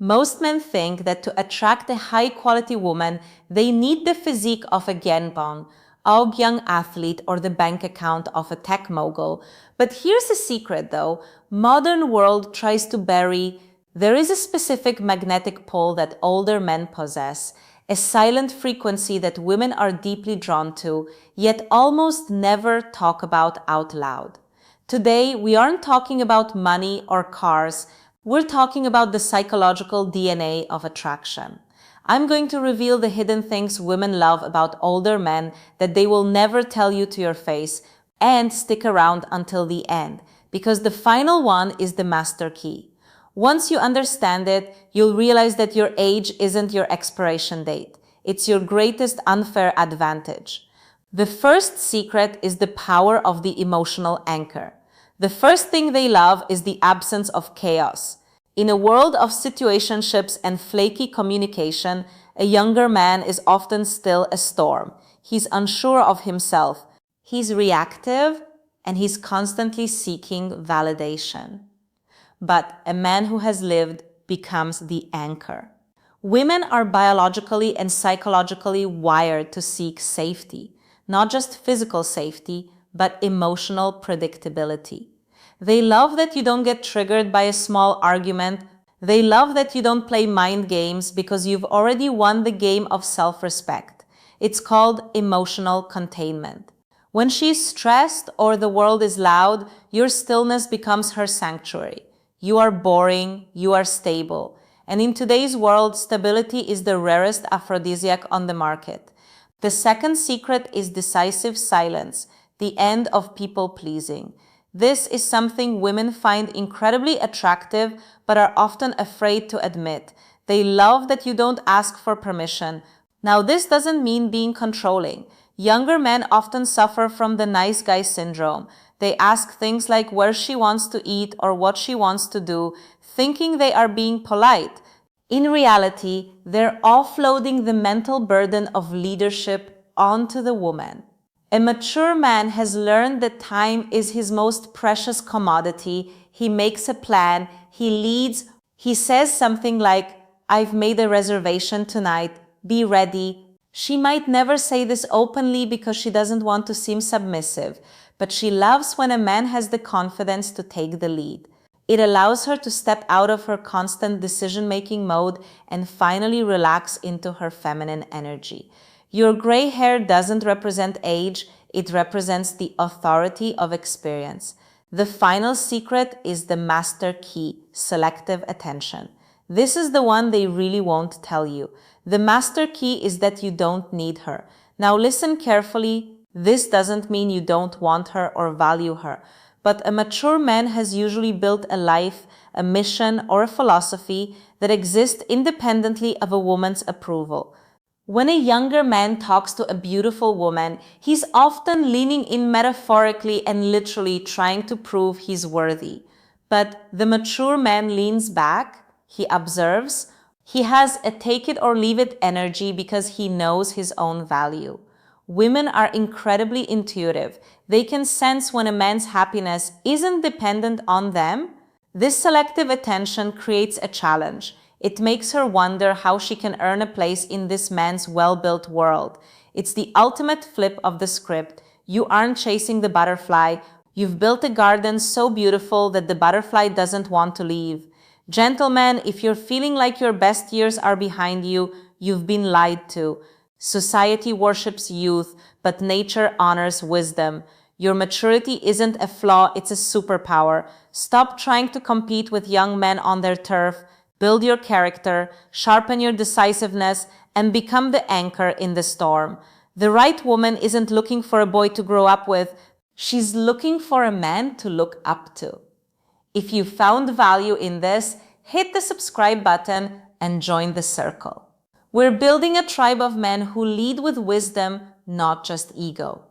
Most men think that to attract a high-quality woman, they need the physique of a gangbang, young athlete, or the bank account of a tech mogul. But here's the secret though. Modern world tries to bury there is a specific magnetic pull that older men possess, a silent frequency that women are deeply drawn to, yet almost never talk about out loud. Today, we aren't talking about money or cars, we're talking about the psychological DNA of attraction. I'm going to reveal the hidden things women love about older men that they will never tell you to your face, and stick around until the end, because the final one is the master key. Once you understand it, you'll realize that your age isn't your expiration date. It's your greatest unfair advantage. The first secret is the power of the emotional anchor. The first thing they love is the absence of chaos. In a world of situationships and flaky communication, a younger man is often still a storm. He's unsure of himself. He's reactive, and he's constantly seeking validation. But a man who has lived becomes the anchor. Women are biologically and psychologically wired to seek safety, not just physical safety, but emotional predictability. They love that you don't get triggered by a small argument. They love that you don't play mind games because you've already won the game of self-respect. It's called emotional containment. When she's stressed or the world is loud, your stillness becomes her sanctuary. You are boring, you are stable. And in today's world, stability is the rarest aphrodisiac on the market. The second secret is decisive silence, the end of people-pleasing. This is something women find incredibly attractive but are often afraid to admit. They love that you don't ask for permission. Now, this doesn't mean being controlling. Younger men often suffer from the nice guy syndrome. They ask things like where she wants to eat or what she wants to do, thinking they are being polite. In reality, they're offloading the mental burden of leadership onto the woman. A mature man has learned that time is his most precious commodity. He makes a plan, he leads, he says something like, "I've made a reservation tonight, be ready." She might never say this openly because she doesn't want to seem submissive, but she loves when a man has the confidence to take the lead. It allows her to step out of her constant decision-making mode and finally relax into her feminine energy. Your gray hair doesn't represent age, it represents the authority of experience. The final secret is the master key, selective attention. This is the one they really won't tell you. The master key is that you don't need her. Now listen carefully. This doesn't mean you don't want her or value her, but a mature man has usually built a life, a mission, or a philosophy that exists independently of a woman's approval. When a younger man talks to a beautiful woman, he's often leaning in metaphorically and literally trying to prove he's worthy. But the mature man leans back, he observes, he has a take it or leave it energy because he knows his own value. Women are incredibly intuitive. They can sense when a man's happiness isn't dependent on them. This selective attention creates a challenge. It makes her wonder how she can earn a place in this man's well-built world. It's the ultimate flip of the script. You aren't chasing the butterfly. You've built a garden so beautiful that the butterfly doesn't want to leave. Gentlemen, if you're feeling like your best years are behind you, you've been lied to. Society worships youth, but nature honors wisdom. Your maturity isn't a flaw, it's a superpower. Stop trying to compete with young men on their turf. Build your character, sharpen your decisiveness, and become the anchor in the storm. The right woman isn't looking for a boy to grow up with. She's looking for a man to look up to. If you found value in this, hit the subscribe button and join the circle. We're building a tribe of men who lead with wisdom, not just ego.